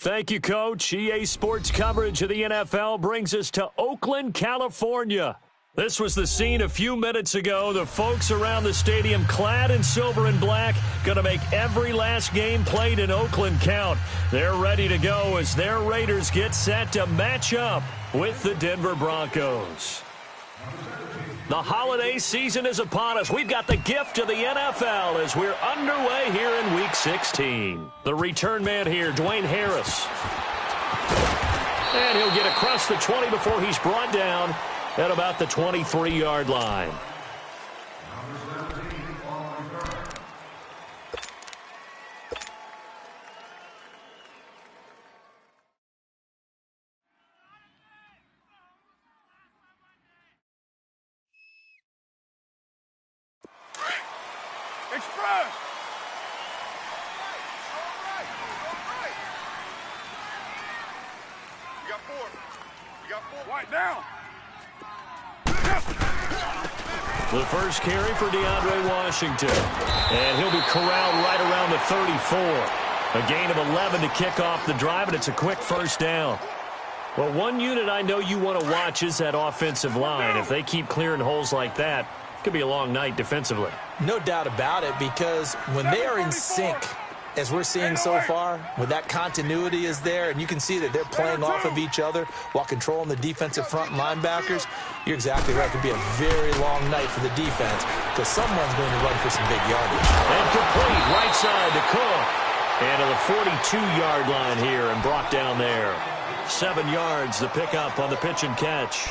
Thank you, Coach. EA Sports coverage of the NFL brings us to Oakland, California. This was the scene a few minutes ago. The folks around the stadium clad in silver and black going to make every last game played in Oakland count. They're ready to go as their Raiders get set to match up with the Denver Broncos. The holiday season is upon us. We've got the gift of the NFL as we're underway here in Week 16. The return man here, Dwayne Harris. And he'll get across the 20 before he's brought down at about the 23-yard line. Express! We got four. Right down. The first carry for DeAndre Washington. And he'll be corralled right around the 34. A gain of 11 to kick off the drive, and it's a quick first down. Well, one unit I know you want to watch is that offensive line. If they keep clearing holes like that, it could be a long night defensively. No doubt about it, because when they are in sync, as we're seeing so far, when that continuity is there, and you can see that they're playing off of each other while controlling the defensive front linebackers, you're exactly right. It could be a very long night for the defense because someone's going to run for some big yardage. And complete right side to Cook. And to the 42-yard line here and brought down there. 7 yards, the pickup on the pitch and catch.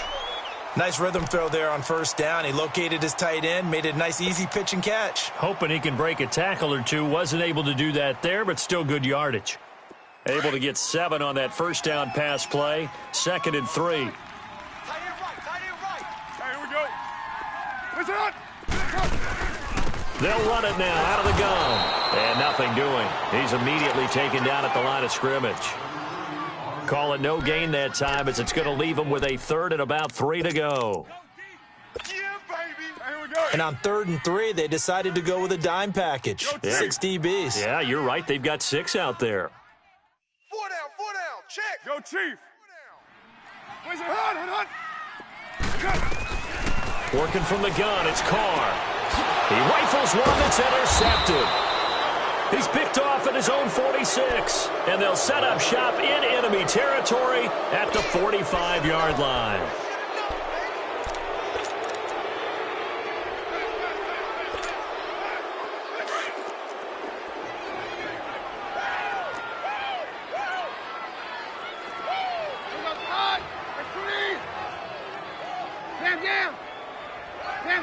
Nice rhythm throw there on first down. He located his tight end, made it a nice, easy pitch and catch. Hoping he can break a tackle or two. Wasn't able to do that there, but still good yardage. Able to get 7 on that first down pass play. 2nd and 3. Tight end right. Hey, here we go. Listen up. They'll run it now out of the gun. And nothing doing. He's immediately taken down at the line of scrimmage. Call it no gain that time as it's going to leave him with a 3rd and about 3 to go. Yeah, baby. Here we go. And on 3rd and 3, they decided to go with a dime package. Yeah. 6 DBs. Yeah, you're right. They've got 6 out there. 4 down. Check. Go, Chief. Where's it? Hunt. Working from the gun, it's Carr. He rifles one that's intercepted. He's picked off at his own 46, and they'll set up shop in enemy territory at the 45-yard line.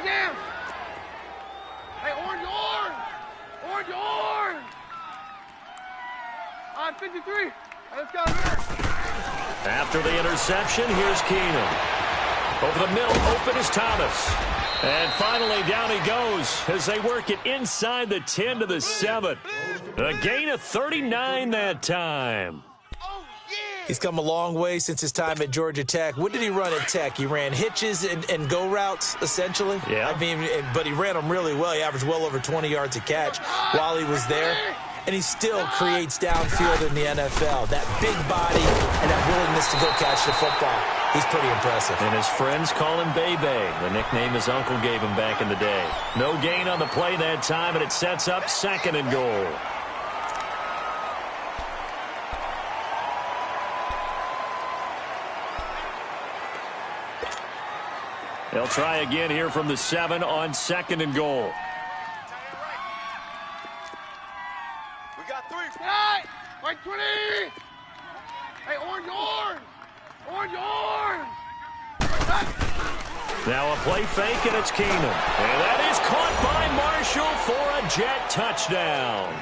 Down. Hey, orange. On 53. Let's go. After the interception, here's Keenum. Over the middle, open is Thomas. And finally, down he goes as they work it inside the 10 to the 7. A gain of 39 that time. He's come a long way since his time at Georgia Tech. What did he run at Tech? He ran hitches and go routes, essentially. Yeah. I mean, but he ran them really well. He averaged well over 20 yards a catch while he was there. And he still creates downfield in the NFL. That big body and that willingness to go catch the football. He's pretty impressive. And his friends call him Bebe, the nickname his uncle gave him back in the day. No gain on the play that time, and it sets up 2nd and goal. They'll try again here from the 7 on 2nd and goal. We got 3. Right. Right 20. Hey, orange. Now a play fake, and it's Keenum. And that is caught by Marshall for a jet touchdown.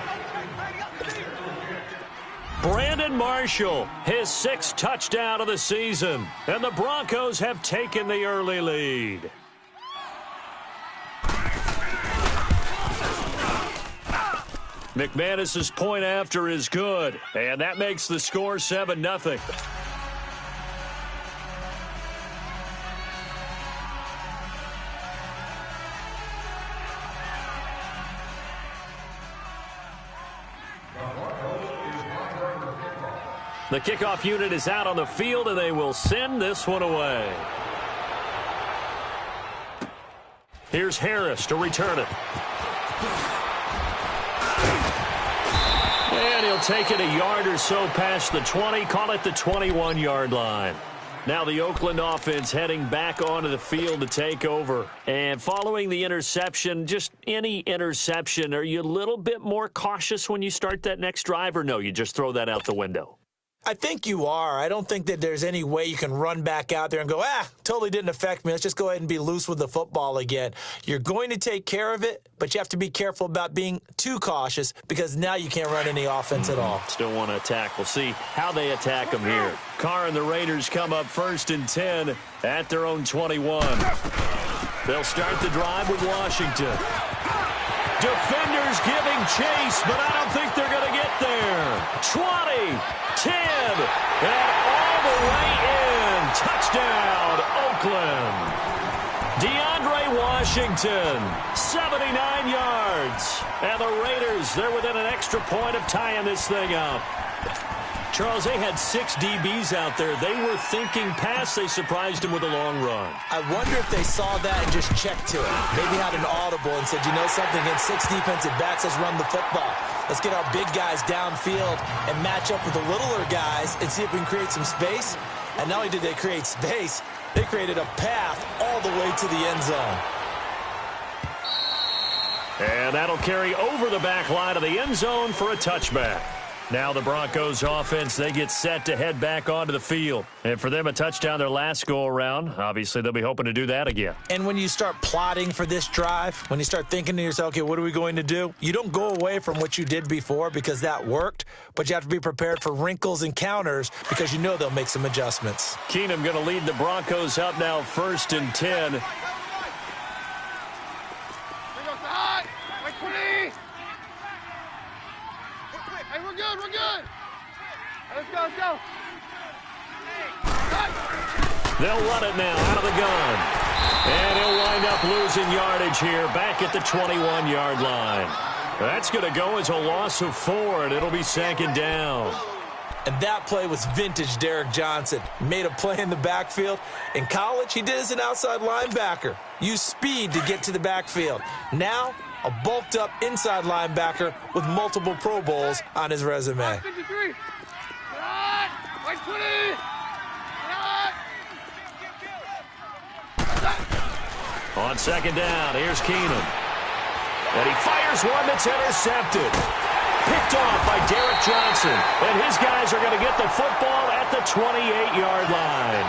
Brandon Marshall, his 6th touchdown of the season. And the Broncos have taken the early lead. McManus's point after is good. And that makes the score 7-0. The kickoff unit is out on the field, and they will send this one away. Here's Harris to return it. And he'll take it a yard or so past the 20, call it the 21-yard line. Now the Oakland offense heading back onto the field to take over. And following the interception, just any interception, are you a little bit more cautious when you start that next drive, or no, you just throw that out the window? I think you are. I don't think that there's any way you can run back out there and go, totally didn't affect me. Let's just go ahead and be loose with the football again. You're going to take care of it, but you have to be careful about being too cautious because now you can't run any offense at all. Still want to attack. We'll see how they attack them here. Carr and the Raiders come up 1st and 10 at their own 21. They'll start the drive with Washington. Defenders giving chase, but I don't think they're going to get there. 20, 10, and all the way in. Touchdown, Oakland. DeAndre Washington, 79 yards. And the Raiders, they're within an extra point of tying this thing up. Charles, they had 6 DBs out there. They were thinking pass. They surprised him with a long run. I wonder if they saw that and just checked to it. Maybe had an audible and said, you know something, against 6 defensive backs, let's run the football. Let's get our big guys downfield and match up with the littler guys and see if we can create some space. And not only did they create space, they created a path all the way to the end zone. And that'll carry over the back line of the end zone for a touchback. Now the Broncos offense, they get set to head back onto the field. And for them, a touchdown their last go-around. Obviously, they'll be hoping to do that again. And when you start plotting for this drive, when you start thinking to yourself, okay, what are we going to do? You don't go away from what you did before because that worked, but you have to be prepared for wrinkles and counters because you know they'll make some adjustments. Keenum going to lead the Broncos up now 1st and 10. We're good. Let's go. They'll run it now out of the gun. And he'll wind up losing yardage here back at the 21-yard line. That's going to go as a loss of 4, and it'll be 2nd down. And that play was vintage Derek Johnson. Made a play in the backfield. In college, he did as an outside linebacker. Used speed to get to the backfield. Now, a bulked-up inside linebacker with multiple Pro Bowls on his resume. 53. On 2nd down, here's Keenum. And he fires one that's intercepted. Picked off by Derek Johnson. And his guys are going to get the football at the 28-yard line.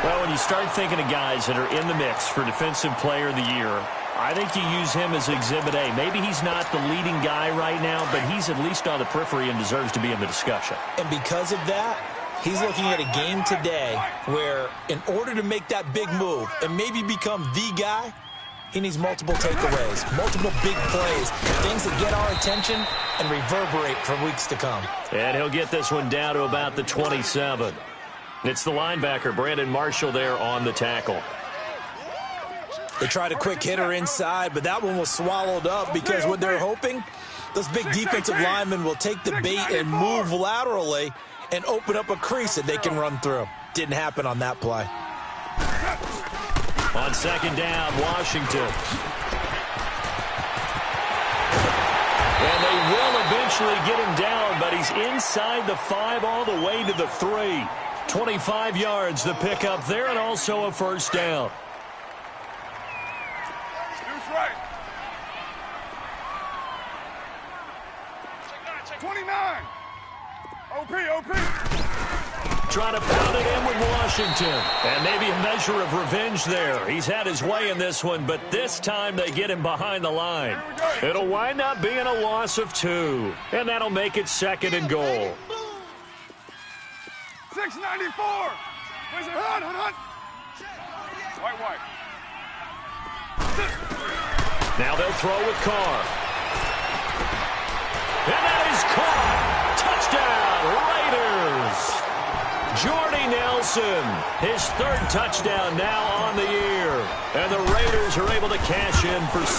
Well, when you start thinking of guys that are in the mix for Defensive Player of the Year, I think you use him as Exhibit A. Maybe he's not the leading guy right now, but he's at least on the periphery and deserves to be in the discussion. And because of that, he's looking at a game today where in order to make that big move and maybe become the guy, he needs multiple takeaways, multiple big plays, things that get our attention and reverberate for weeks to come. And he'll get this one down to about the 27. It's the linebacker, Brandon Marshall, there on the tackle. They tried a quick hitter inside, but that one was swallowed up because what they're hoping, those big defensive linemen will take the bait and move laterally and open up a crease that they can run through. Didn't happen on that play. On 2nd down, Washington. And they will eventually get him down, but he's inside the 5 all the way to the 3. 25 yards the pickup there, and also a 1st down. 29. OP. Trying to pound it in with Washington. And maybe a measure of revenge there. He's had his way in this one, but this time they get him behind the line. It'll wind up being a loss of 2. And that'll make it 2nd and goal. 694. Where's it? Hunt. White. Now they'll throw with Carr. And that is caught. Touchdown, Raiders. Jordy Nelson, his 3rd touchdown now on the year. And the Raiders are able to cash in for 6.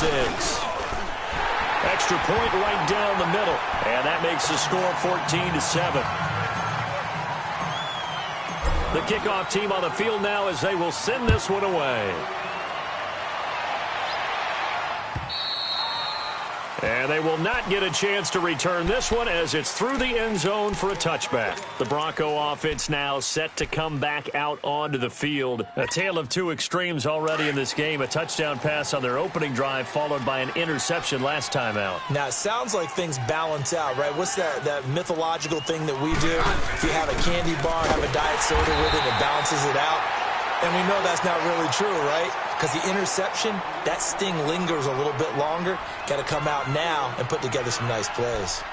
Extra point right down the middle. And that makes the score 14-7. The kickoff team on the field now as they will send this one away. And they will not get a chance to return this one as it's through the end zone for a touchback. The Bronco offense now set to come back out onto the field. A tale of two extremes already in this game. A touchdown pass on their opening drive followed by an interception last time out. Now, it sounds like things balance out, right? What's that mythological thing that we do? If you have a candy bar, have a diet soda with it, it balances it out. And we know that's not really true, right? Because the interception, that sting lingers a little bit longer. Got to come out now and put together some nice plays.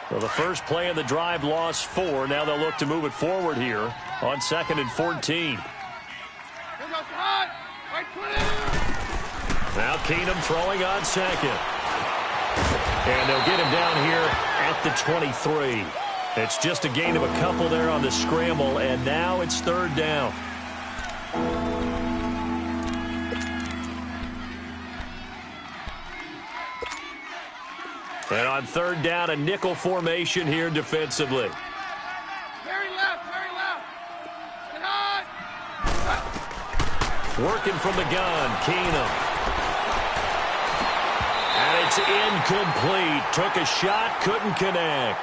Well, the first play of the drive lost 4. Now they'll look to move it forward here on 2nd and 14. Now Keenum throwing on 2nd. And they'll get him down here at the 23. It's just a gain of a couple there on the scramble, and now it's 3rd down. And on 3rd down, a nickel formation here defensively. Very left. Get high. Working from the gun, Keenum. And it's incomplete. Took a shot, couldn't connect.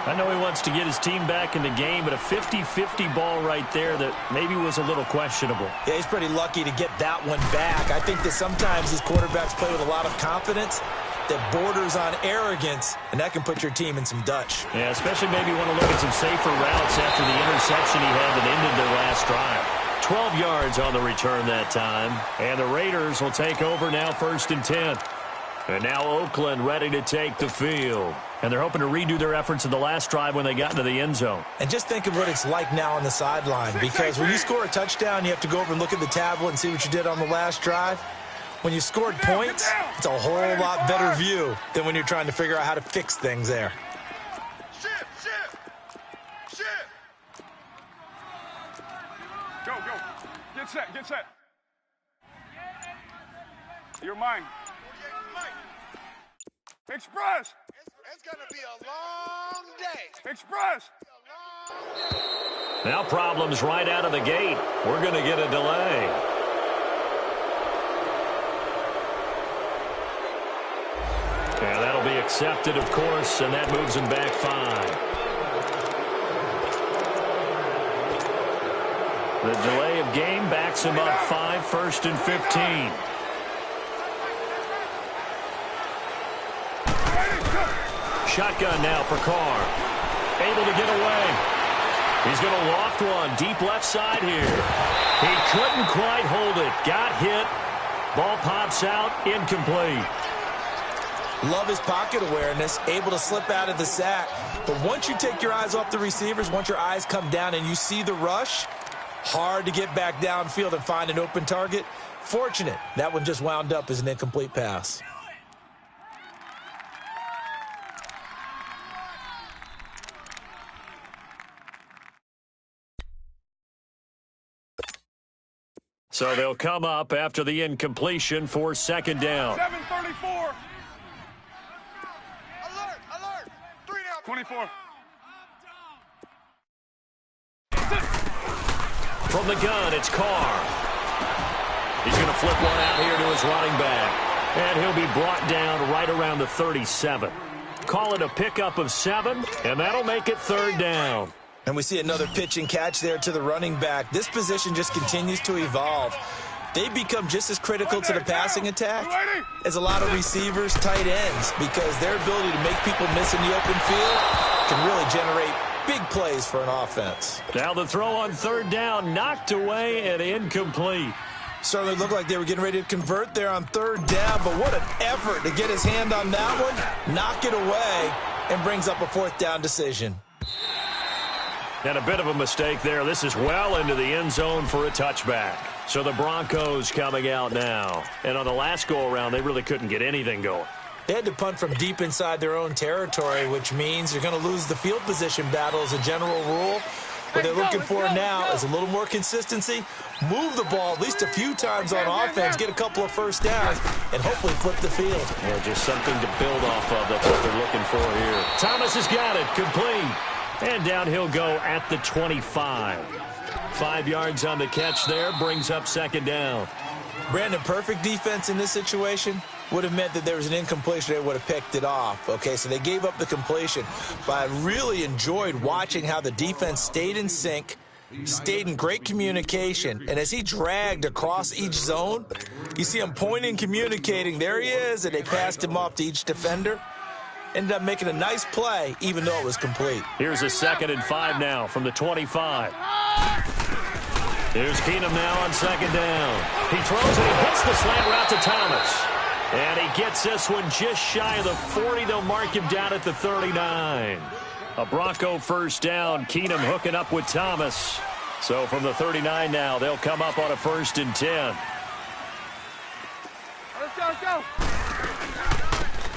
I know he wants to get his team back in the game, but a 50-50 ball right there that maybe was a little questionable. Yeah, he's pretty lucky to get that one back. I think that sometimes these quarterbacks play with a lot of confidence that borders on arrogance, and that can put your team in some Dutch. Yeah, especially maybe want to look at some safer routes after the interception he had that ended their last drive. 12 yards on the return that time, and the Raiders will take over now 1st and 10. And now Oakland ready to take the field. And they're hoping to redo their efforts in the last drive when they got into the end zone. And just think of what it's like now on the sideline, because when you score a touchdown, you have to go over and look at the tablet and see what you did on the last drive. When you scored points, it's a whole lot better view than when you're trying to figure out how to fix things there. Shift. Go. Get set. You're mine. Express. It's going to be a long day. Express. Now problems right out of the gate. We're going to get a delay. Yeah, that'll be accepted, of course, and that moves him back 5. The delay of game backs him up 5, 1st and 15. Shotgun now for Carr. Able to get away. He's going to loft one deep left side here. He couldn't quite hold it. Got hit. Ball pops out. Incomplete. Love his pocket awareness, able to slip out of the sack. But once you take your eyes off the receivers, once your eyes come down and you see the rush, hard to get back downfield and find an open target. Fortunate, that one just wound up as an incomplete pass. So they'll come up after the incompletion for 2nd down. 7:34. Alert. 3 down. 24. From the gun, it's Carr. He's going to flip one out here to his running back. And he'll be brought down right around the 37. Call it a pickup of 7, and that'll make it 3rd down. And we see another pitch and catch there to the running back. This position just continues to evolve. They become just as critical to the passing attack as a lot of receivers, tight ends, because their ability to make people miss in the open field can really generate big plays for an offense. Now the throw on 3rd down, knocked away and incomplete. Certainly looked like they were getting ready to convert there on 3rd down, but what an effort to get his hand on that one, knock it away, and brings up a 4th down decision. And a bit of a mistake there. This is well into the end zone for a touchback. So the Broncos coming out now. And on the last go-around, they really couldn't get anything going. They had to punt from deep inside their own territory, which means you're going to lose the field position battle as a general rule. What they're looking for now is a little more consistency, move the ball at least a few times on offense, get a couple of first downs, and hopefully flip the field. Yeah, just something to build off of. That's what they're looking for here. Thomas has got it, complete. And down he'll go at the 25. 5 yards on the catch there, brings up second down. Brandon, perfect defense in this situation would have meant that there was an incompletion. They would have picked it off. Okay, so they gave up the completion. But I really enjoyed watching how the defense stayed in sync, stayed in great communication. And as he dragged across each zone, you see him pointing, communicating. There he is, and they passed him off to each defender. Ended up making a nice play, even though it was complete. Here's a 2nd and 5 now from the 25. Here's Keenum now on second down. He throws and he hits the slant route to Thomas. And he gets this one just shy of the 40. They'll mark him down at the 39. A Bronco first down. Keenum hooking up with Thomas. So from the 39 now, they'll come up on a 1st and 10. Let's go.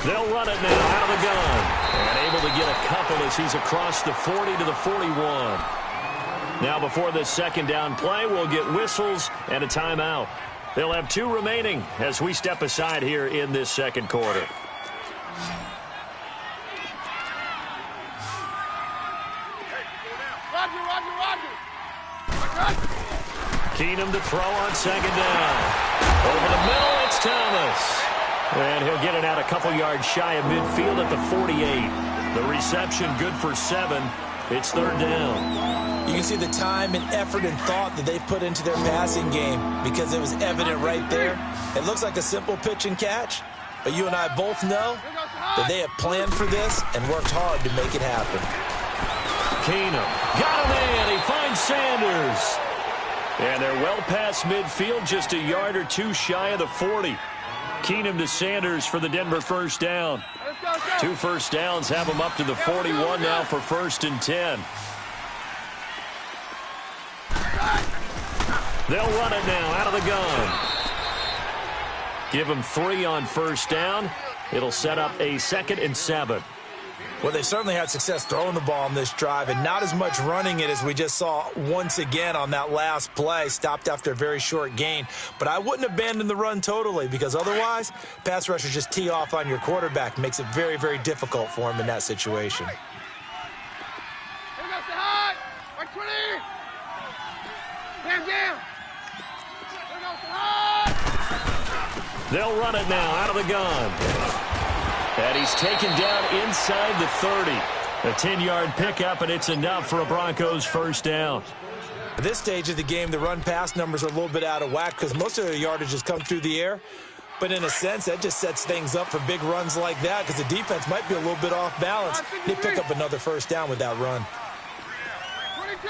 They'll run it now out of the gun. And able to get a couple as he's across the 40 to the 41. Now before this second down play, we'll get whistles and a timeout. They'll have 2 remaining as we step aside here in this second quarter. Keenum to throw on second down. Over the middle, it's Thomas. And he'll get it out a couple yards shy of midfield at the 48. The reception good for 7. It's 3rd down. You can see the time and effort and thought that they put into their passing game because it was evident right there. It looks like a simple pitch and catch, but you and I both know that they have planned for this and worked hard to make it happen. Keenum got him in. He finds Sanders. And they're well past midfield, just a yard or 2 shy of the 40. Keenum to Sanders for the Denver first down. 2 first downs have them up to the 41 now for 1st and 10. They'll run it now out of the gun. Give them 3 on first down. It'll set up a 2nd and 7. Well, they certainly had success throwing the ball on this drive and not as much running it as we just saw once again on that last play. Stopped after a very short gain. But I wouldn't abandon the run totally because otherwise, pass rushers just tee off on your quarterback. Makes it very, very difficult for him in that situation. They'll run it now out of the gun. And he's taken down inside the 30. A 10-yard pickup, and it's enough for a Broncos first down. At this stage of the game, the run-pass numbers are a little bit out of whack because most of the yardage has come through the air. But in a sense, that just sets things up for big runs like that because the defense might be a little bit off balance. They pick up another first down with that run. 22.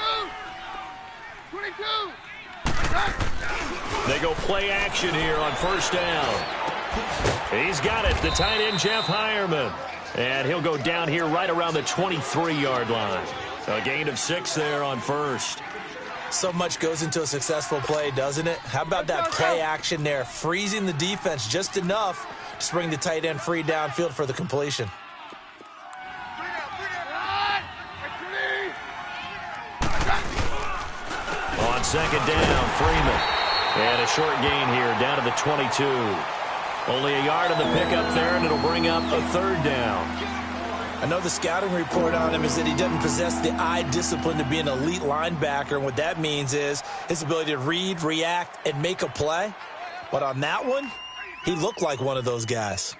They go play action here on first down. He's got it, the tight end, Jeff Heuerman. And he'll go down here right around the 23-yard line. A gain of 6 there on first. So much goes into a successful play, doesn't it? How about that play action there, freezing the defense just enough to bring the tight end free downfield for the completion. On second down, Freeman. And a short gain here down to the 22. Only a yard on the pickup there, and it'll bring up a 3rd down. I know the scouting report on him is that he doesn't possess the eye discipline to be an elite linebacker, and what that means is his ability to read, react, and make a play. But on that one, he looked like one of those guys.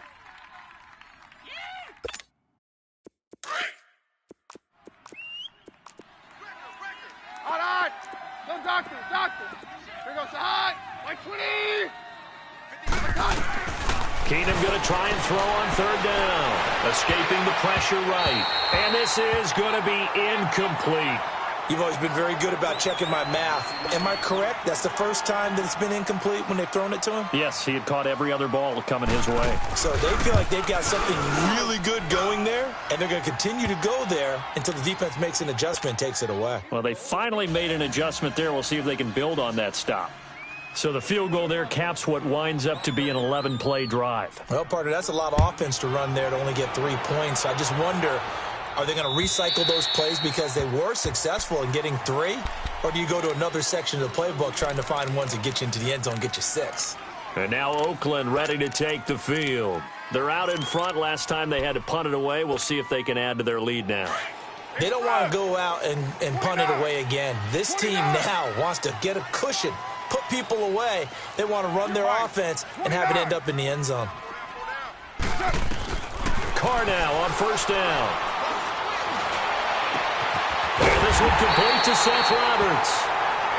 All right. No doctor. Here goes the hot. 20. Keenum going to try and throw on 3rd down. Escaping the pressure right. And this is going to be incomplete. You've always been very good about checking my math. Am I correct? That's the first time that it's been incomplete when they've thrown it to him? Yes, he had caught every other ball coming his way. So they feel like they've got something really good going there, and they're going to continue to go there until the defense makes an adjustment and takes it away. Well, they finally made an adjustment there. We'll see if they can build on that stop. So the field goal there caps what winds up to be an 11-play drive. Well, partner, that's a lot of offense to run there to only get 3 points. I just wonder Are they going to recycle those plays because they were successful in getting 3? Or do you go to another section of the playbook trying to find ones that get you into the end zone, get you 6? And now Oakland ready to take the field. They're out in front. Last time they had to punt it away. We'll see if they can add to their lead now. They don't want to go out and punt it away again. This team now wants to get a cushion, put people away. They want to run their offense and have it end up in the end zone. Carr now on first down. And this one complete to Seth Roberts.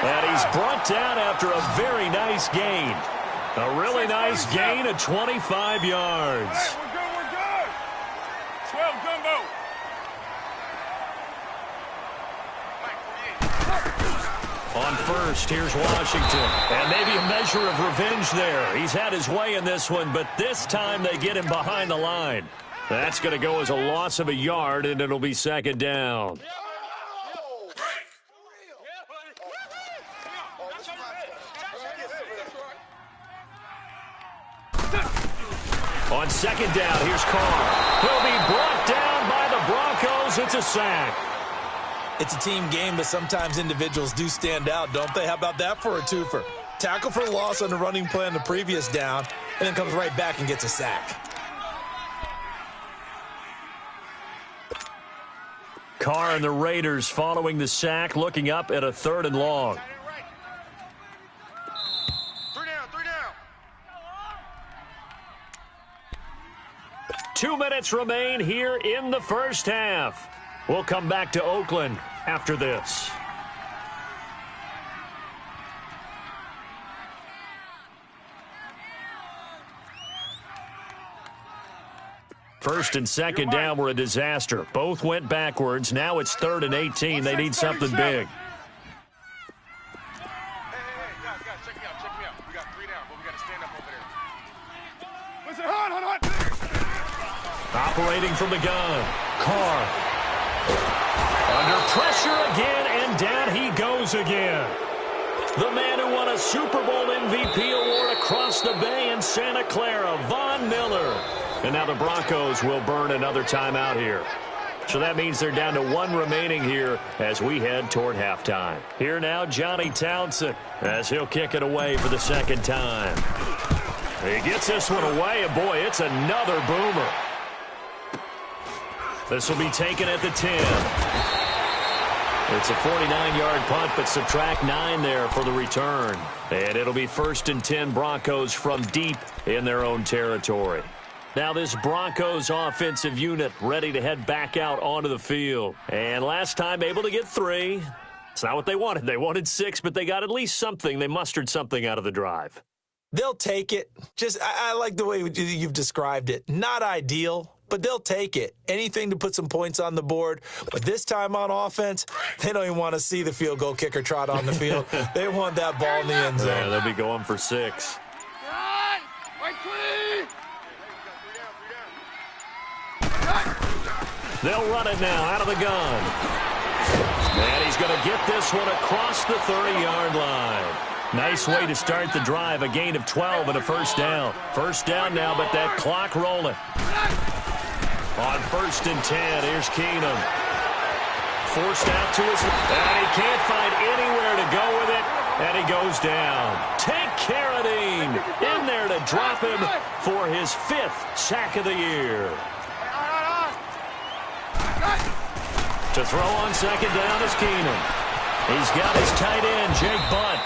And he's brought down after a very nice gain. A really nice gain of 25 yards. Hey, we're good, we're good. 12 gumbo. On first, here's Washington. And maybe a measure of revenge there. He's had his way in this one, but this time they get him behind the line. That's going to go as a loss of a yard, and it'll be second down. On second down, here's Carr. He'll be brought down by the Broncos. It's a sack. It's a team game, but sometimes individuals do stand out, don't they? How about that for a twofer? Tackle for loss on the running play on the previous down, and then comes right back and gets a sack. Carr and the Raiders following the sack, looking up at a 3rd and long. 3 down, 3 down. 2 minutes remain here in the first half. We'll come back to Oakland after this. First and second down were a disaster. Both went backwards. Now it's 3rd and 18. They need something big. Hey, guys, check me out. We got 3 down, but we got to stand up over there. Listen, hold. Operating from the gun. Carr. Under pressure again, and down he goes again. The man who won a Super Bowl MVP award across the bay in Santa Clara, Von Miller. And now the Broncos will burn another timeout here. So that means they're down to 1 remaining here as we head toward halftime. Here now, Johnny Townsend, as he'll kick it away for the second time. He gets this one away, and boy, it's another boomer. This will be taken at the 10. It's a 49-yard punt, but subtract 9 there for the return. And it'll be 1st and 10 Broncos from deep in their own territory. Now this Broncos offensive unit ready to head back out onto the field. And last time able to get 3. It's not what they wanted. They wanted 6, but they got at least something. They mustered something out of the drive. They'll take it. I like the way you've described it. Not ideal, but they'll take it. Anything to put some points on the board. But this time on offense, they don't even want to see the field goal kicker trot on the field. They want that ball in the end zone. Yeah, they'll be going for 6. They'll run it now out of the gun. And he's going to get this one across the 30-yard line. Nice way to start the drive, a gain of 12 and a first down. First down now, but that clock rolling. On 1st and 10, here's Keenum. Forced out to his left, and he can't find anywhere to go with it, and he goes down. Tank Carradine in there to drop him for his 5th sack of the year. To throw on second down is Keenum. He's got his tight end, Jake Butt.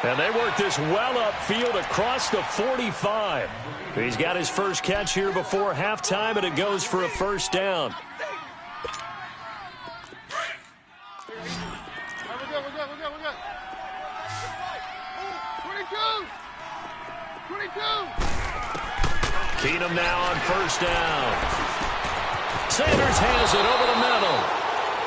And they work this well upfield across the 45. He's got his first catch here before halftime, and it goes for a first down. We're good. 22. Keenum now on first down. Sanders has it over the middle.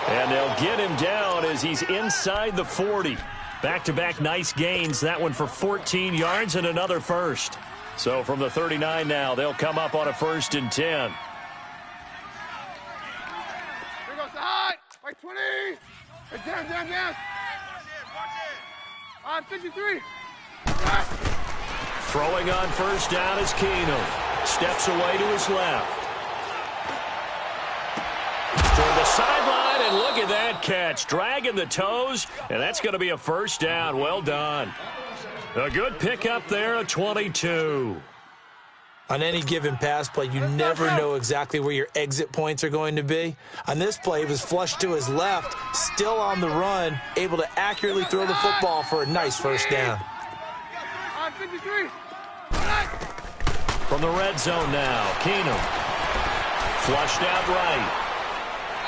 And they'll get him down as he's inside the 40. Back-to-back nice gains. That one for 14 yards and another first. So from the 39 now, they'll come up on a 1st and 10. Here goes the high. Like 20. Hey, down. On 53. Throwing on first down is Keenum. Steps away to his left. Toward sideline, and look at that catch. Dragging the toes, and that's going to be a first down. Well done. A good pickup there, a 22. On any given pass play, you never know exactly where your exit points are going to be. On this play, he was flushed to his left, still on the run, able to accurately throw the football for a nice first down. From the red zone now, Keenum. Flushed out right.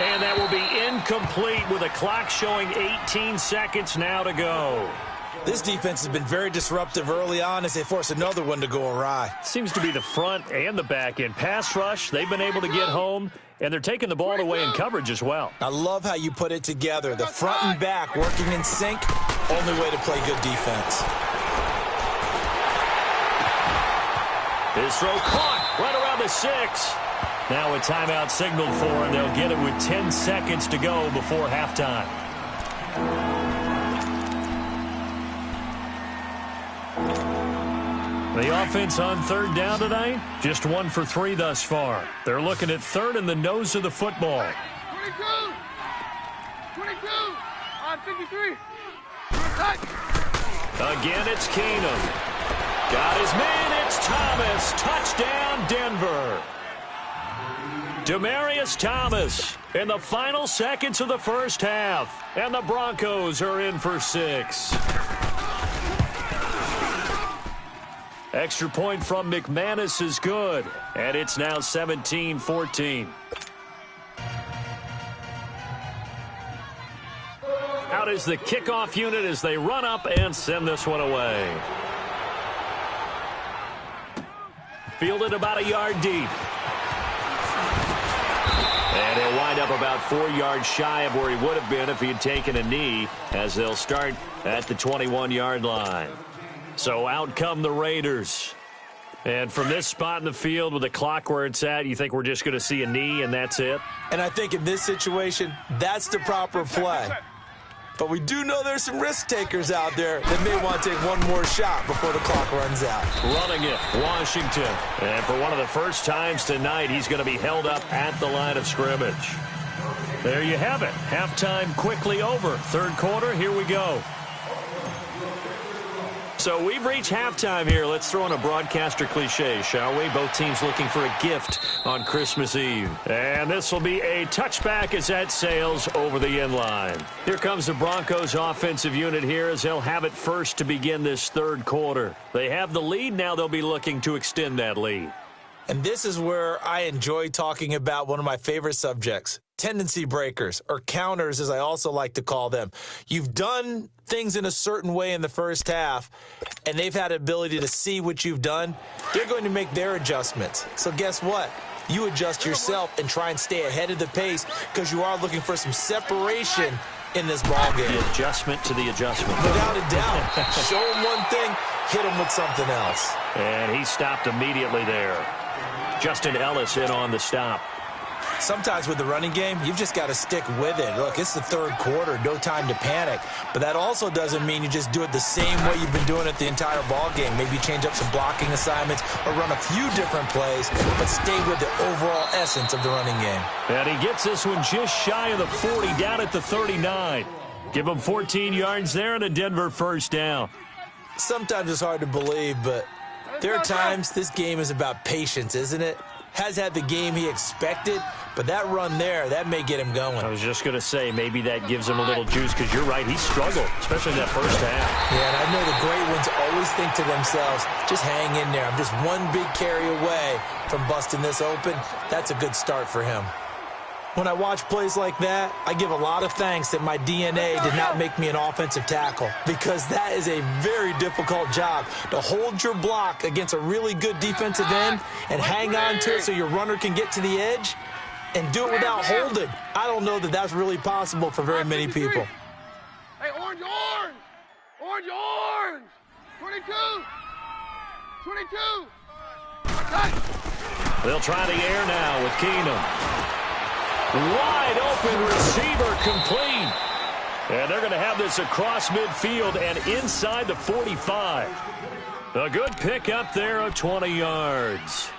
And that will be incomplete with a clock showing 18 seconds now to go. This defense has been very disruptive early on as they force another one to go awry. Seems to be the front and the back end. Pass rush, they've been able to get home, and they're taking the ball away in coverage as well. I love how you put it together. The front and back working in sync, only way to play good defense. His throw caught right around the 6. Now a timeout signaled for, and they'll get it with 10 seconds to go before halftime. The offense on third down tonight, just 1 for 3 thus far. They're looking at third in the nose of the football. 22, on 53. Again, it's Keenum. Got his man, it's Thomas. Touchdown, Denver. Demaryius Thomas in the final seconds of the first half. And the Broncos are in for 6. Extra point from McManus is good. And it's now 17-14. Out is the kickoff unit as they run up and send this one away. Fielded about a yard deep. And he'll wind up about 4 yards shy of where he would have been if he had taken a knee, as they'll start at the 21-yard line. So out come the Raiders. And from this spot in the field with the clock where it's at, you think we're just going to see a knee and that's it? And I think in this situation, that's the proper play. But we do know there's some risk takers out there that may want to take one more shot before the clock runs out. Running it, Washington. And for one of the first times tonight, he's going to be held up at the line of scrimmage. There you have it. Halftime quickly over. Third quarter, here we go. So we've reached halftime here. Let's throw in a broadcaster cliche, shall we? Both teams looking for a gift on Christmas Eve. And this will be a touchback as that sails over the end line. Here comes the Broncos offensive unit here as they'll have it first to begin this third quarter. They have the lead. Now they'll be looking to extend that lead. And this is where I enjoy talking about one of my favorite subjects, tendency breakers, or counters as I also like to call them. You've done things in a certain way in the first half, and they've had the ability to see what you've done. They're going to make their adjustments. So guess what? You adjust yourself and try and stay ahead of the pace because you are looking for some separation in this ball game. The adjustment to the adjustment. Without a doubt. Show them one thing, hit them with something else. And he stopped immediately there. Justin Ellis in on the stop. Sometimes with the running game, you've just got to stick with it. Look, it's the third quarter, no time to panic. But that also doesn't mean you just do it the same way you've been doing it the entire ball game. Maybe change up some blocking assignments or run a few different plays, but stay with the overall essence of the running game. And he gets this one just shy of the 40, down at the 39. Give him 14 yards there and a Denver first down. Sometimes it's hard to believe, but there are times this game is about patience, isn't it? Has had the game he expected, but that run there, that may get him going. I was just going to say, maybe that gives him a little juice, because you're right, he struggled, especially in that first half. Yeah, and I know the great ones always think to themselves, just hang in there. I'm just one big carry away from busting this open. That's a good start for him. When I watch plays like that, I give a lot of thanks that my DNA did not make me an offensive tackle, because that is a very difficult job to hold your block against a really good defensive end and hang on to it so your runner can get to the edge and do it without holding. I don't know that that's really possible for very many people. Hey, orange, orange! Orange, orange! 22! 22! They'll try the air now with Keenum. Wide open receiver complete. And they're going to have this across midfield and inside the 45. A good pick up there of 20 yards.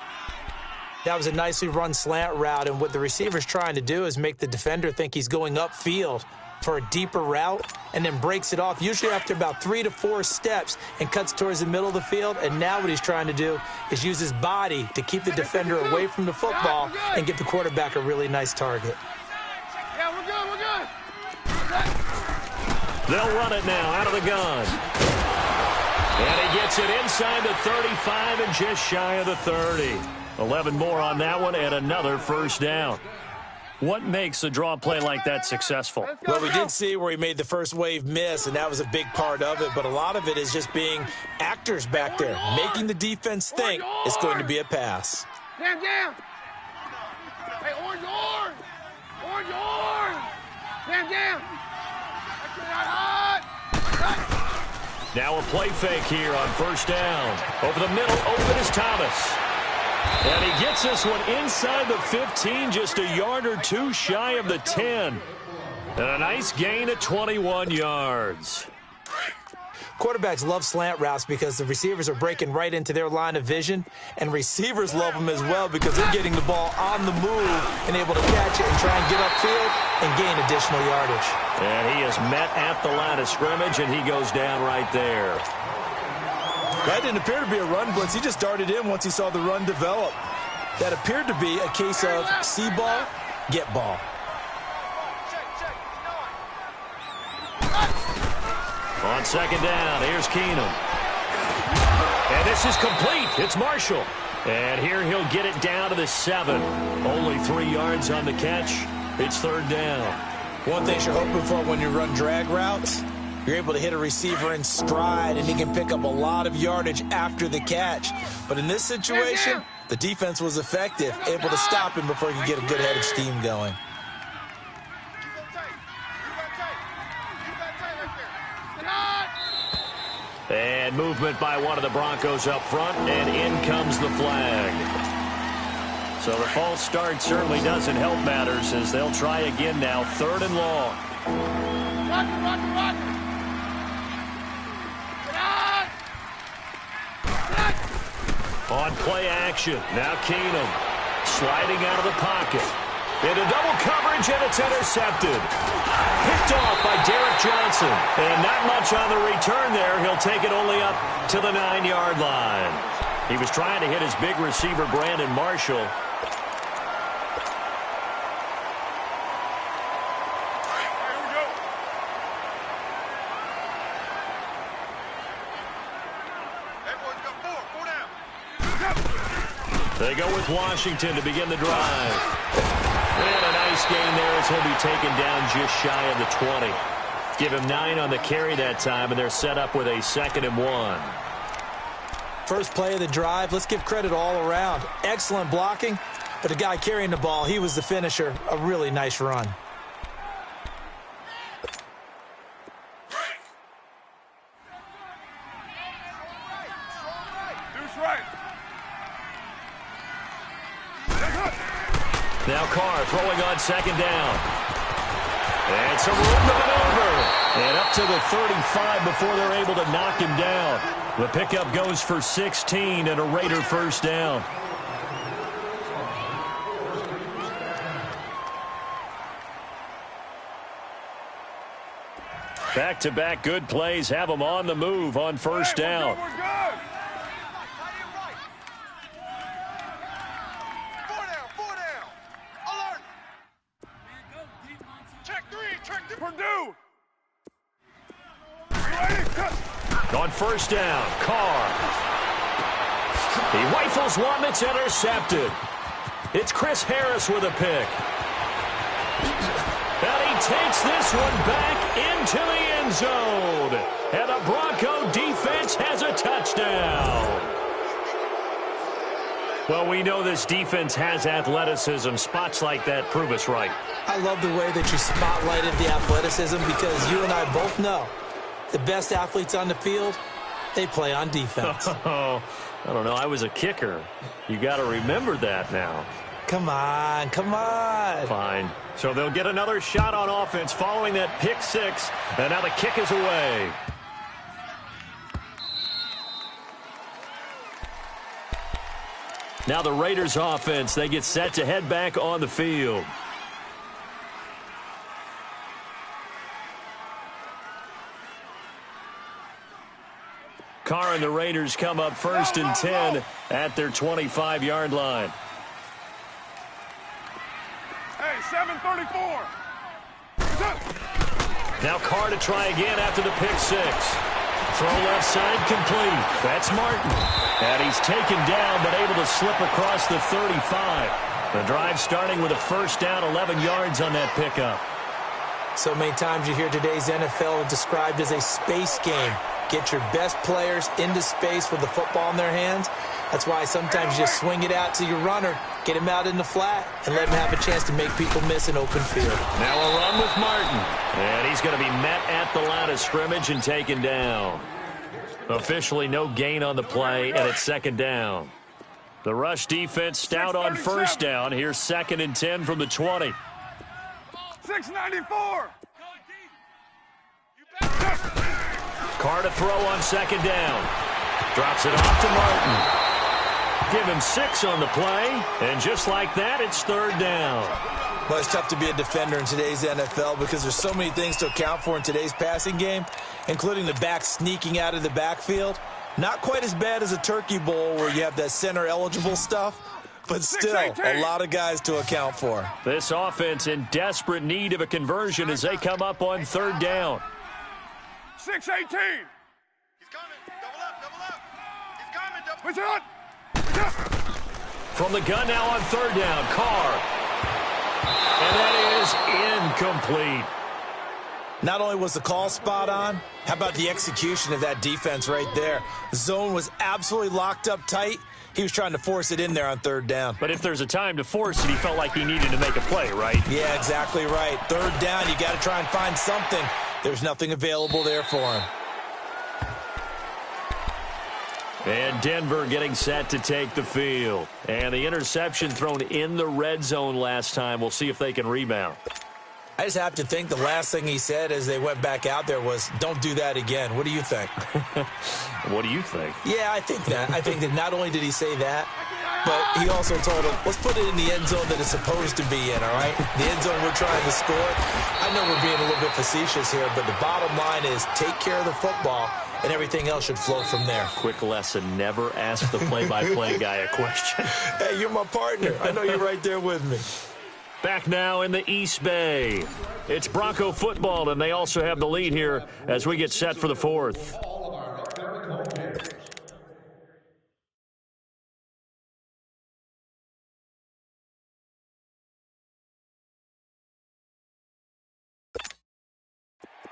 That was a nicely run slant route, and what the receiver's trying to do is make the defender think he's going upfield for a deeper route and then breaks it off, usually after about 3 to 4 steps, and cuts towards the middle of the field. And now what he's trying to do is use his body to keep the defender away from the football and give the quarterback a really nice target. Yeah, we're good, we're good. They'll run it now out of the gun. And he gets it inside the 35 and just shy of the 30. 11 more on that one and another first down. What makes a draw play like that successful? Well, we did see where he made the first wave miss, and that was a big part of it. But a lot of it is just being actors back there, making the defense think it's going to be a pass. Damn. Hey, orange. Damn. Now a play fake here on first down. Over the middle, open is Thomas. And he gets this one inside the 15, just a yard or two shy of the 10. And a nice gain of 21 yards. Quarterbacks love slant routes because the receivers are breaking right into their line of vision, and receivers love them as well because they're getting the ball on the move and able to catch it and try and get upfield and gain additional yardage. And he is met at the line of scrimmage, and he goes down right there. That didn't appear to be a run blitz. He just darted in once he saw the run develop. That appeared to be a case of see ball, get ball. On second down, here's Keenum. And this is complete. It's Marshall. And here he'll get it down to the 7. Only 3 yards on the catch. It's third down. One thing you're hoping for when you run drag routes, you're able to hit a receiver in stride, and he can pick up a lot of yardage after the catch. But in this situation, the defense was effective, able to stop him before he could get a good head of steam going. And movement by one of the Broncos up front, and in comes the flag. So the false start certainly doesn't help matters as they'll try again now, third and long. Rock. On play action, now Keenum sliding out of the pocket. Into double coverage, and it's intercepted. Picked off by Derek Johnson. And not much on the return there. He'll take it only up to the 9-yard line. He was trying to hit his big receiver, Brandon Marshall. They go with Washington to begin the drive. And a nice gain there as he'll be taken down just shy of the 20. Give him 9 on the carry that time, and they're set up with a 2nd and 1. First play of the drive, let's give credit all around. Excellent blocking, but the guy carrying the ball, he was the finisher. A really nice run. Now Carr throwing on second down. And some room to maneuver. And up to the 35 before they're able to knock him down. The pickup goes for 16 and a Raider first down. Back-to-back good plays have them on the move on first down. We're good. Purdue. On first down, Carr. He rifles one that's intercepted. It's Chris Harris with a pick. And he takes this one back into the end zone. And the Bronco defense has a touchdown. Well, we know this defense has athleticism. Spots like that prove us right. I love the way that you spotlighted the athleticism because you and I both know the best athletes on the field, they play on defense. Oh, I don't know. I was a kicker. You got to remember that now. Come on. Fine. So they'll get another shot on offense following that pick six, and now the kick is away. Now the Raiders offense, they get set to head back on the field. Carr and the Raiders come up 1st and 10 at their 25-yard line. Hey, 7:34. Now Carr to try again after the pick six. Throw left side complete. That's Martin. And he's taken down but able to slip across the 35. The drive starting with a first down, 11 yards on that pickup. So many times you hear today's NFL described as a space game. Get your best players into space with the football in their hands. That's why sometimes you just swing it out to your runner, get him out in the flat, and let him have a chance to make people miss an open field. Now a run with Martin. And he's going to be met at the line of scrimmage and taken down. Officially no gain on the play, and it's 2nd down. The rush defense stout on first down. Here's 2nd and 10 from the 20. 694. Carr to throw on 2nd down. Drops it off to Martin. Give him 6 on the play, and just like that, it's 3rd down. Well, it's tough to be a defender in today's NFL because there's so many things to account for in today's passing game, including the back sneaking out of the backfield. Not quite as bad as a turkey bowl where you have that center-eligible stuff, but still a lot of guys to account for. This offense in desperate need of a conversion as they come up on 3rd down. 6-18. He's coming. Double up. He's coming. Push it on. From the gun now on 3rd down, Carr. And that is incomplete. Not only was the call spot on, how about the execution of that defense right there? The zone was absolutely locked up tight. He was trying to force it in there on 3rd down. But if there's a time to force it, he felt like he needed to make a play, right? Yeah, exactly right. 3rd down, you got to try and find something. There's nothing available there for him. And Denver getting set to take the field. And the interception thrown in the red zone last time. We'll see if they can rebound. I just have to think the last thing he said as they went back out there was, don't do that again. What do you think? What do you think? Yeah, I think that. I think that not only did he say that, but he also told him, let's put it in the end zone that it's supposed to be in, all right? The end zone we're trying to score. I know we're being a little bit facetious here, but the bottom line is take care of the football, and everything else should flow from there. Quick lesson, never ask the play-by-play guy a question. Hey, you're my partner. I know you're right there with me. Back now in the East Bay. It's Bronco football, and they also have the lead here as we get set for the 4th.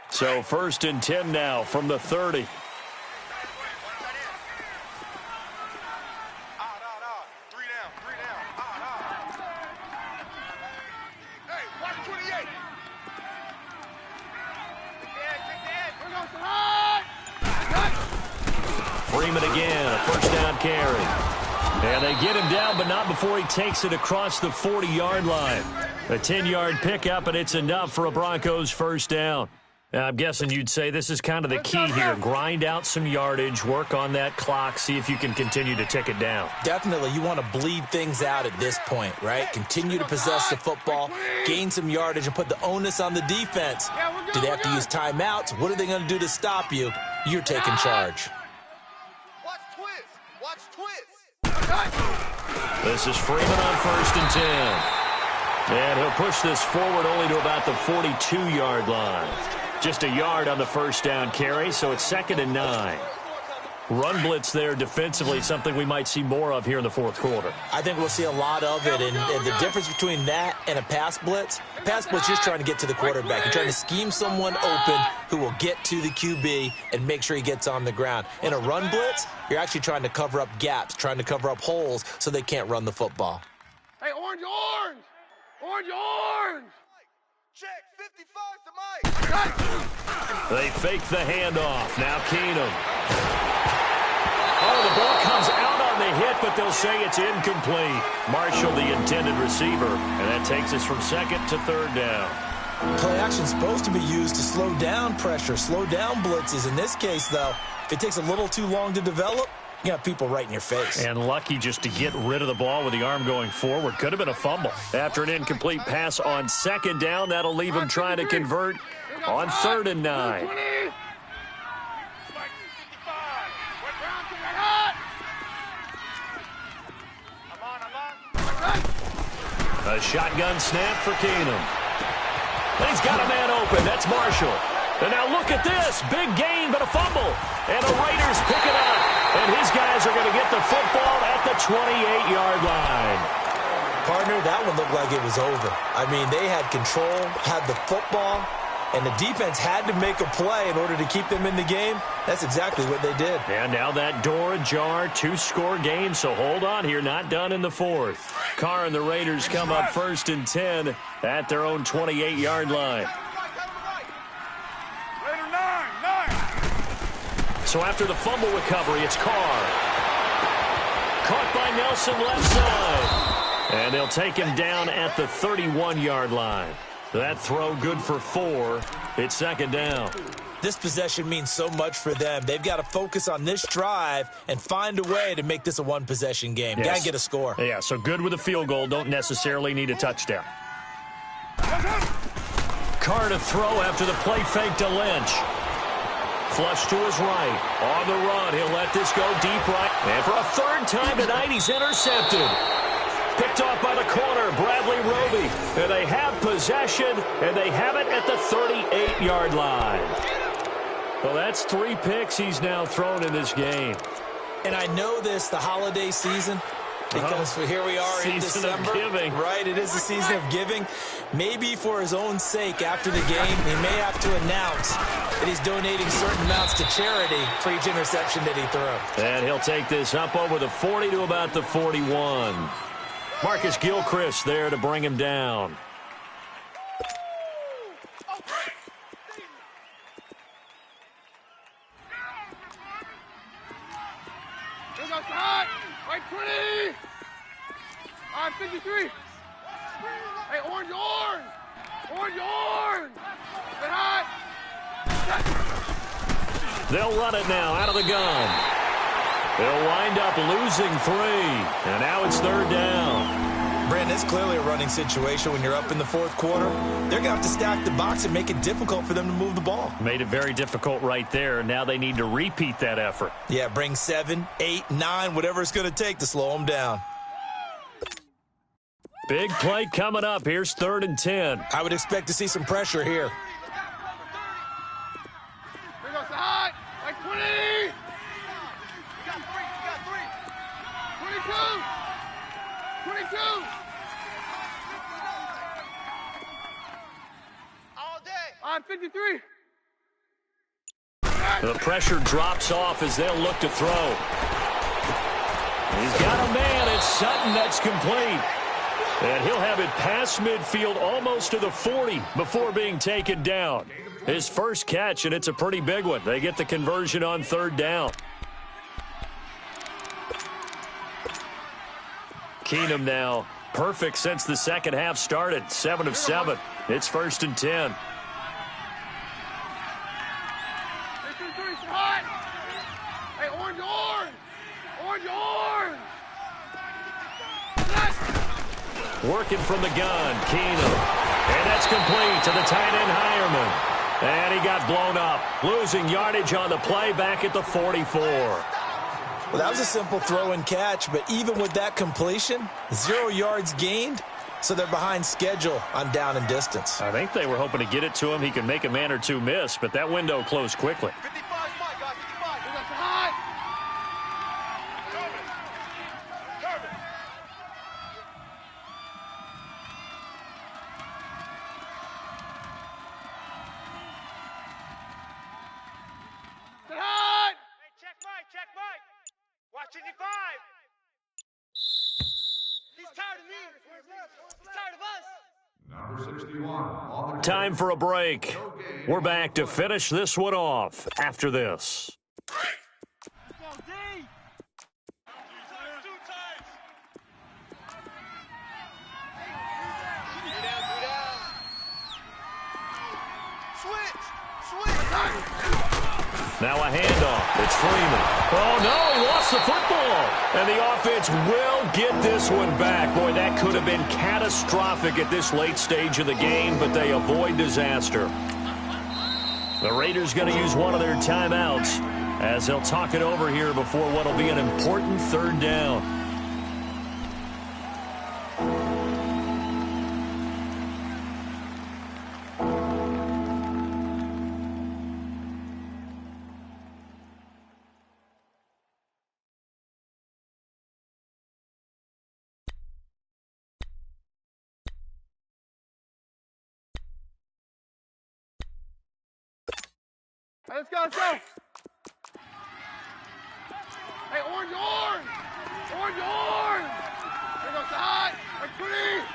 So 1st and 10 now from the 30. Freeman again, a first down carry. And they get him down, but not before he takes it across the 40-yard line. A 10-yard pickup, and it's enough for a Broncos first down. Now, I'm guessing you'd say this is kind of the key here. Grind out some yardage, work on that clock, see if you can continue to tick it down. Definitely. You want to bleed things out at this point, right? Continue to possess the football, gain some yardage, and put the onus on the defense. Do they have to use timeouts? What are they going to do to stop you? You're taking charge. Watch twist. This is Freeman on 1st and 10. And he'll push this forward only to about the 42-yard line. Just a yard on the first down carry, so it's 2nd and 9. Run blitz there defensively, something we might see more of here in the 4th quarter. I think we'll see a lot of it, and the difference between that and a pass blitz just trying to get to the quarterback. You're trying to scheme someone open who will get to the QB and make sure he gets on the ground. In a run blitz, you're actually trying to cover up gaps, trying to cover up holes so they can't run the football. Hey, orange! Check, 55 to Mike. They fake the handoff. Now Keenum. Oh, the ball comes out on the hit, but they'll say it's incomplete. Marshall, the intended receiver, and that takes us from 2nd to 3rd down. Play action is supposed to be used to slow down pressure, slow down blitzes. In this case, though, if it takes a little too long to develop, You got people right in your face. And lucky just to get rid of the ball with the arm going forward. Could have been a fumble. After an incomplete pass on second down, that'll leave him trying to convert on 3rd and 9. A shotgun snap for Keenum. He's got a man open. That's Marshall. And now look at this. Big gain, but a fumble. And the Raiders pick it up. And his guys are going to get the football at the 28-yard line. Partner, that one looked like it was over. I mean, they had control, had the football, and the defense had to make a play in order to keep them in the game. That's exactly what they did. And now that door ajar, 2-score game, so hold on here, not done in the 4th. Carr and the Raiders come up 1st and 10 at their own 28-yard line. So after the fumble recovery, it's Carr. Caught by Nelson left side. And they'll take him down at the 31-yard line. That throw good for 4. It's 2nd down. This possession means so much for them. They've got to focus on this drive and find a way to make this a one-possession game. Yes. Got to get a score. Yeah, so good with a field goal. Don't necessarily need a touchdown. Carr to throw after the play fake to Lynch. Flush to his right. On the run, he'll let this go deep right. And for a 3rd time tonight, he's intercepted. Picked off by the corner, Bradley Roby. And they have possession, and they have it at the 38-yard line. Well, that's 3 picks he's now thrown in this game. And I know this, the holiday season, because here we are in December. Season of giving. Right, it is the season of giving. Maybe for his own sake, after the game, he may have to announce that he's donating certain amounts to charity for each interception that he threw. And he'll take this up over the 40 to about the 41. Marcus Gilchrist there to bring him down. Goes outside. Right 20. On 53. Hey, orange. Orange. Get hot. They'll run it now out of the gun. They'll wind up losing 3. And now it's 3rd down. Brandon, it's clearly a running situation when you're up in the 4th quarter. They're going to have to stack the box and make it difficult for them to move the ball. Made it very difficult right there. Now they need to repeat that effort. Yeah, bring 7, 8, 9, whatever it's going to take to slow them down. Big play coming up. Here's 3rd and 10. I would expect to see some pressure here. Goes outside. Right 20. You got 3. 22. All day. On 53. The pressure drops off as they'll look to throw. He's got a man. It's Sutton. That's complete. And he'll have it past midfield almost to the 40 before being taken down. His first catch, and it's a pretty big one. They get the conversion on 3rd down. Keenum now perfect since the second half started. 7 of 7. It's 1st and 10. Hey, orange. Working from the gun, Keenum. And that's complete to the tight end, Hireman. And he got blown up. Losing yardage on the play back at the 44. Well, that was a simple throw and catch, but even with that completion, 0 yards gained, so they're behind schedule on down and distance. I think they were hoping to get it to him. He could make a man or two miss, but that window closed quickly. 55, guys. 55. Goes outside. Check Mike. Watch 55. He's tired of me. He's tired of us. Number 61 on the Time for a break. We're back to finish this one off after this. Now a handoff. It's Freeman. Oh, no, he lost the football. And the offense will get this one back. Boy, that could have been catastrophic at this late stage of the game, but they avoid disaster. The Raiders going to use one of their timeouts as they'll talk it over here before what will be an important third down. Hey, let's go, let's go. Hey, orange, orange. Orange, orange. Here goes the hot. Hey, pretty.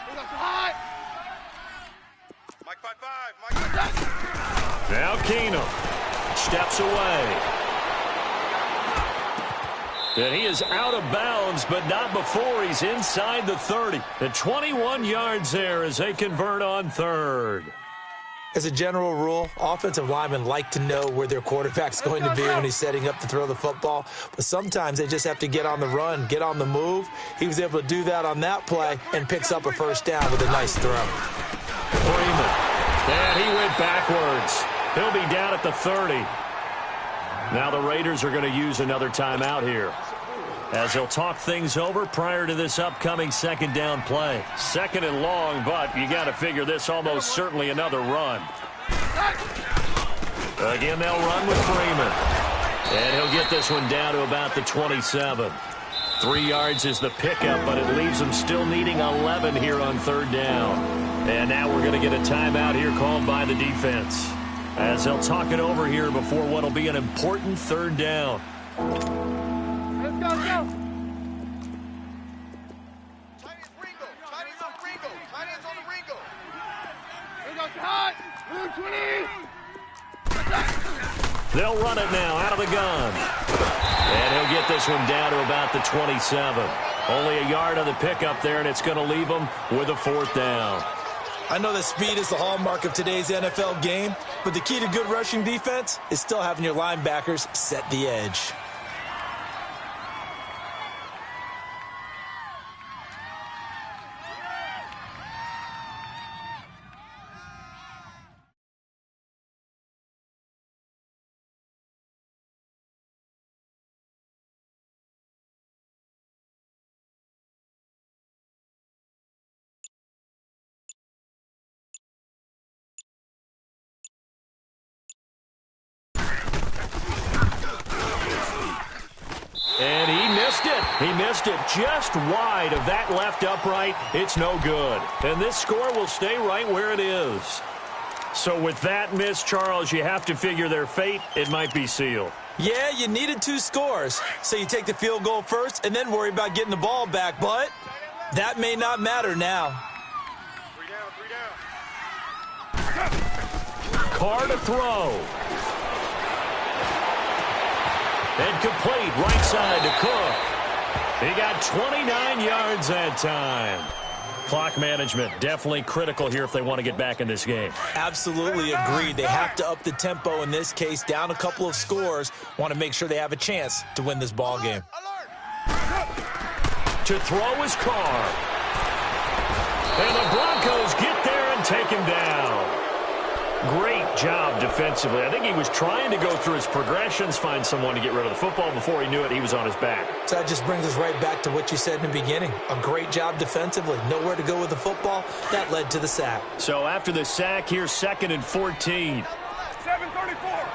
Here goes the hot. Mike 5-5. Mike 5-5. Now Keenum steps away. And he is out of bounds, but not before he's inside the 30. The 21 yards there as they convert on third. As a general rule, offensive linemen like to know where their quarterback's going to be when he's setting up to throw the football. But sometimes they just have to get on the run, get on the move. He was able to do that on that play and picks up a first down with a nice throw. Freeman. And he went backwards. He'll be down at the 30. Now the Raiders are going to use another timeout here as they'll talk things over prior to this upcoming second down play. Second and long, but you got to figure this almost certainly another run. Again, they'll run with Freeman. And he'll get this one down to about the 27. 3 yards is the pickup, but it leaves them still needing 11 here on third down. And now we're going to get a timeout here called by the defense as they'll talk it over here before what will be an important third down. Let's go, let's go. They'll run it now out of the gun. And he'll get this one down to about the 27. Only a yard on the pickup there, and it's going to leave them with a fourth down. I know that speed is the hallmark of today's NFL game, but the key to good rushing defense is still having your linebackers set the edge. And he missed it. He missed it just wide of that left upright. It's no good. And this score will stay right where it is. So with that miss, Charles, you have to figure their fate. It might be sealed. Yeah, you needed 2 scores. So you take the field goal first and then worry about getting the ball back. But that may not matter now. 3 down. Carr to throw. And complete right side to Cook. He got 29 yards that time. Clock management definitely critical here if they want to get back in this game. Absolutely agreed. They have to up the tempo in this case, down a couple of scores. Want to make sure they have a chance to win this ball game. To throw is Carr. And the Broncos get there and take him down. Great job defensively. I think he was trying to go through his progressions, find someone to get rid of the football. Before he knew it, he was on his back. So that just brings us right back to what you said in the beginning. A great job defensively. Nowhere to go with the football. That led to the sack. So after the sack, here's 2nd and 14. 7:34.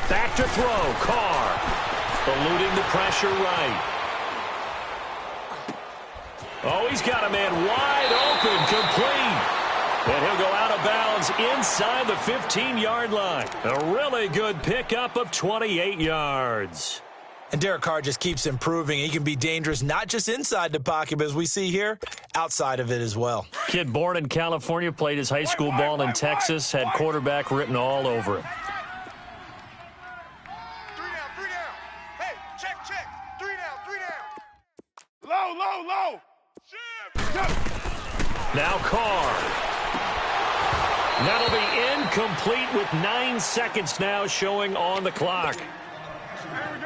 Back to throw. Carr eluding the pressure right. Oh, he's got a man wide open, complete. And he'll go out of bounds inside the 15-yard line. A really good pickup of 28 yards. And Derek Carr just keeps improving. He can be dangerous not just inside the pocket, but as we see here, outside of it as well. Kid born in California, played his high school ball in Texas, had quarterback written all over him. 3 down, 3 down. Hey, check. 3 down, 3 down. Low. Now Carr. That'll be incomplete with 9 seconds now showing on the clock.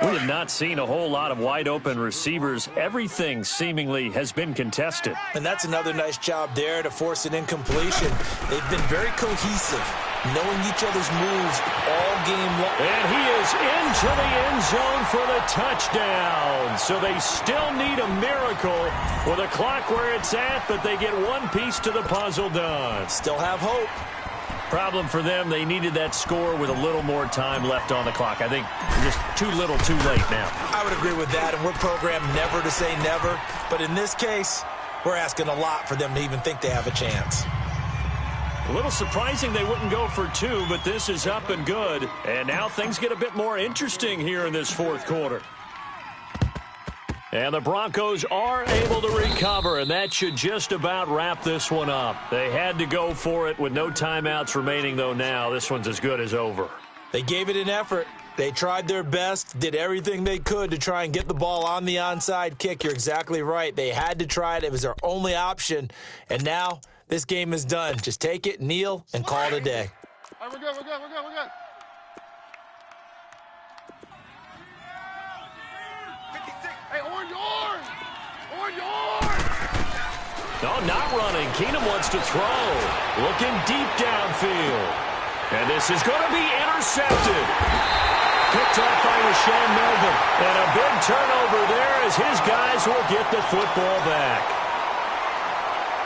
We have not seen a whole lot of wide-open receivers. Everything seemingly has been contested. And that's another nice job there to force an incompletion. They've been very cohesive, knowing each other's moves all game long. And he is into the end zone for the touchdown. So they still need a miracle with a clock where it's at, but they get one piece to the puzzle done. Still have hope. Problem for them, they needed that score with a little more time left on the clock. I think just too little, too late now. I would agree with that, and we're programmed never to say never. But in this case, we're asking a lot for them to even think they have a chance. A little surprising they wouldn't go for two, but this is up and good. And now things get a bit more interesting here in this fourth quarter. And the Broncos are able to recover, and that should just about wrap this one up. They had to go for it with no timeouts remaining, though now this one's as good as over. They gave it an effort. They tried their best, did everything they could to try and get the ball on the onside kick. You're exactly right. They had to try it. It was their only option. And now this game is done. Just take it, kneel, and call it a day. All right, we're good. Hey, orange! No, not running. Keenum wants to throw. Looking deep downfield. And this is going to be intercepted. Picked off by Rashaan Melvin. And a big turnover there as his guys will get the football back.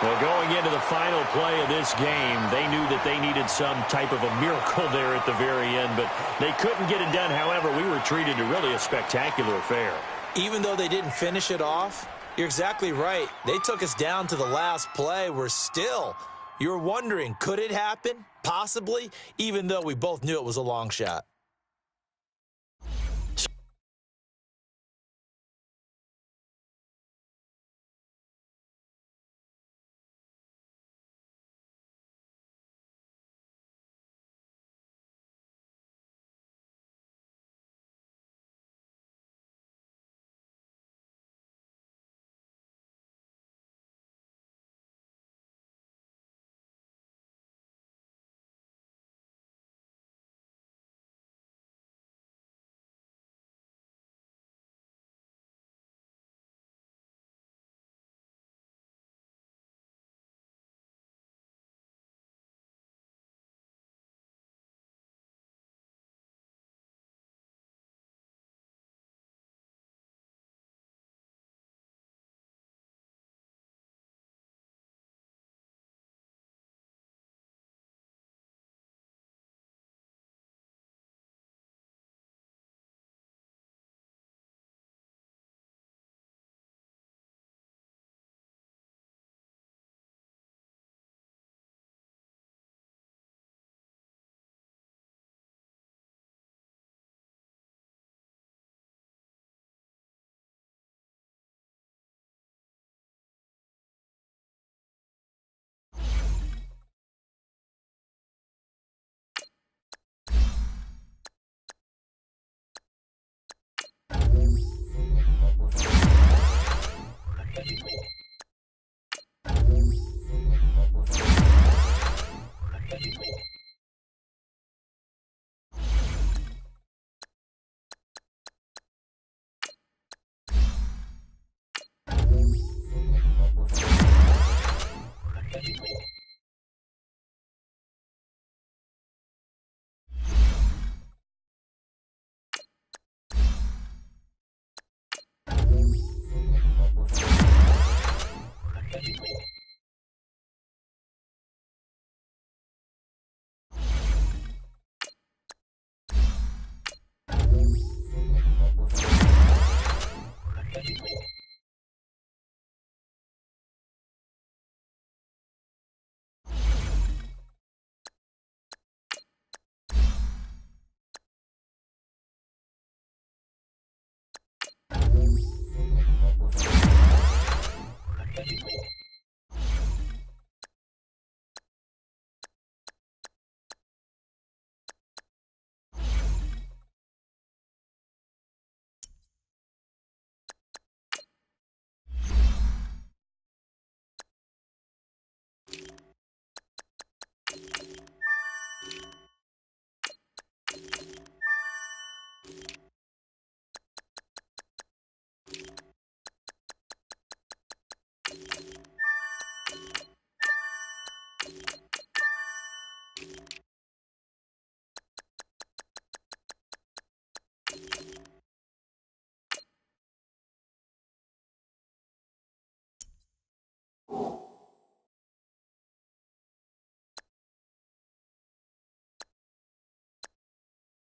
Well, going into the final play of this game, they knew that they needed some type of a miracle there at the very end, but they couldn't get it done. However, we were treated to really a spectacular affair. Even though they didn't finish it off, you're exactly right. They took us down to the last play. We're still, you're wondering, could it happen? Possibly, even though we both knew it was a long shot.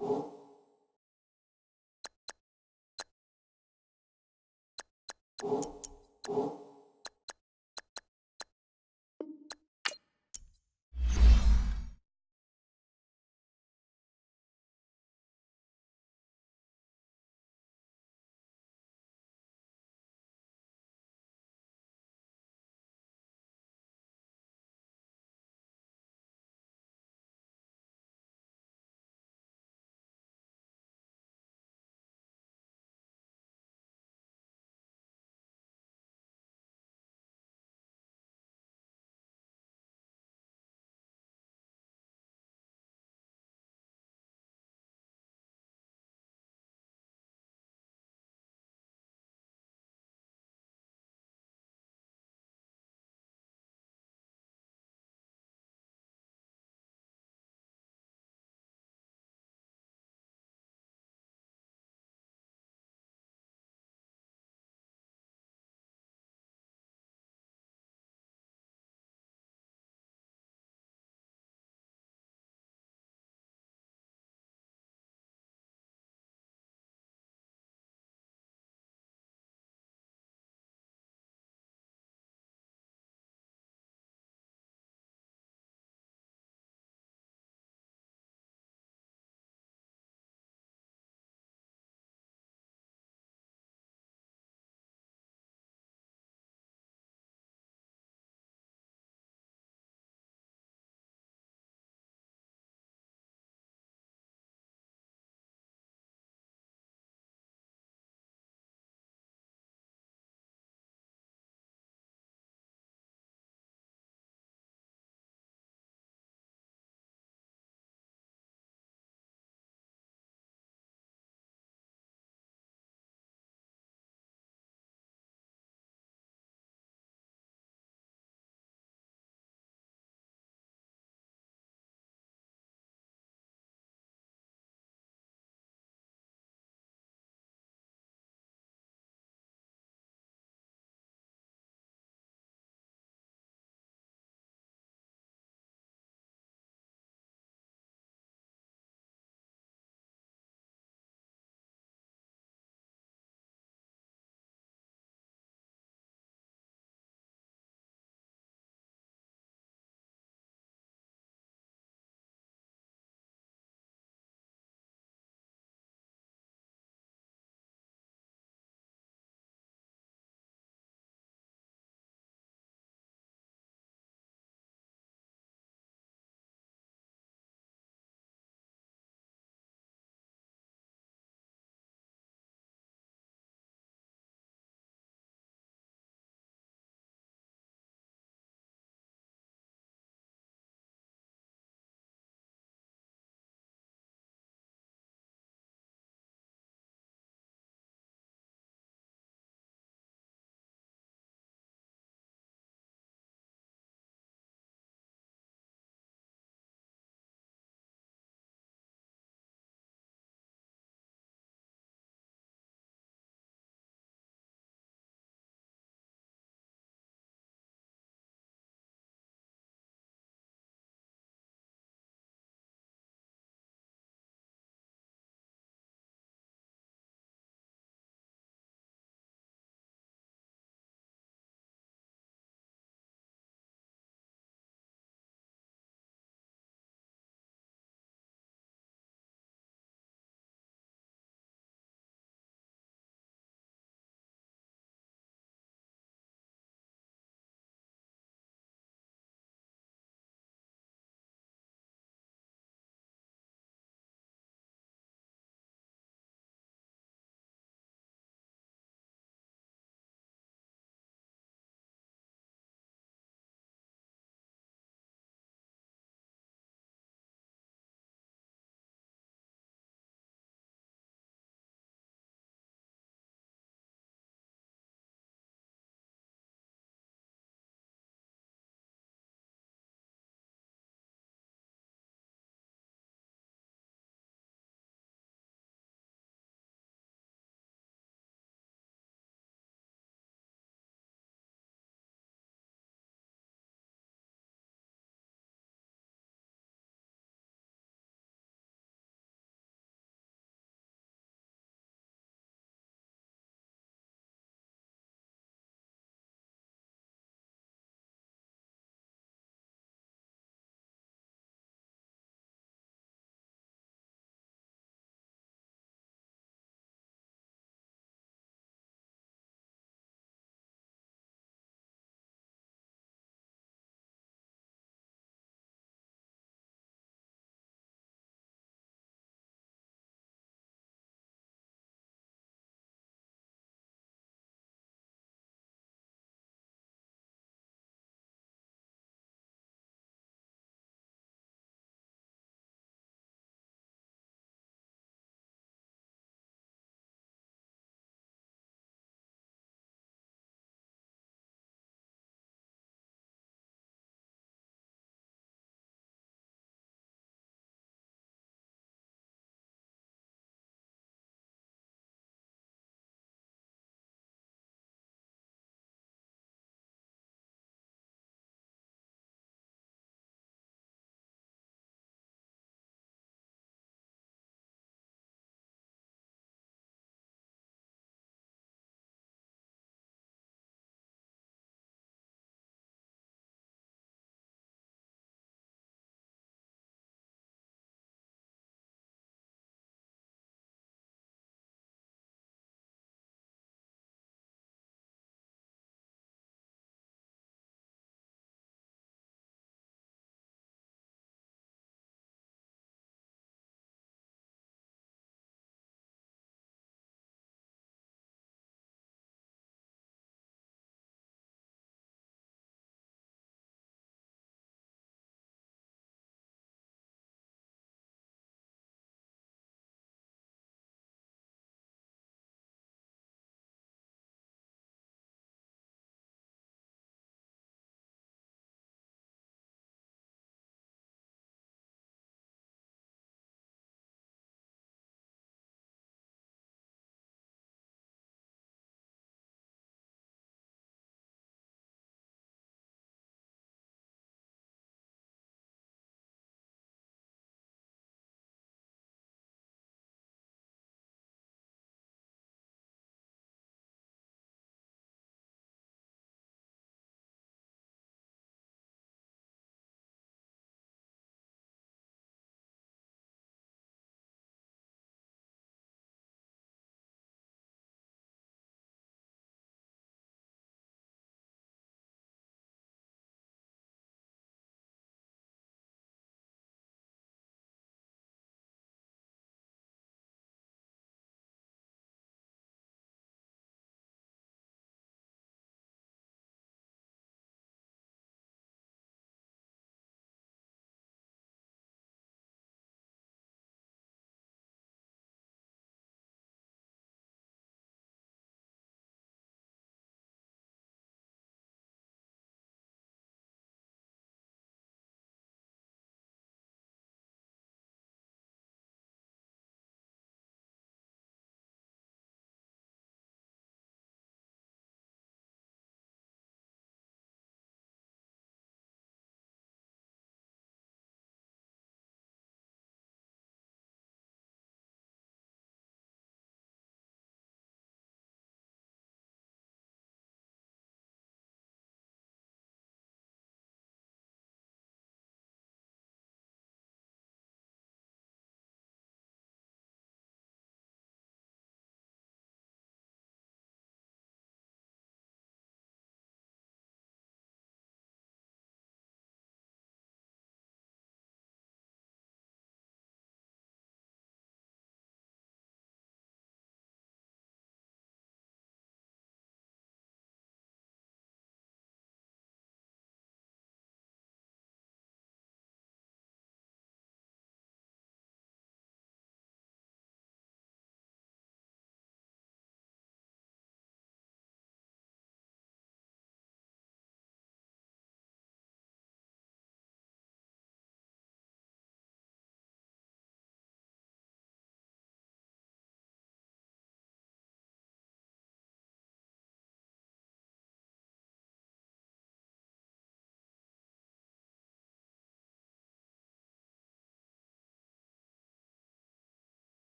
you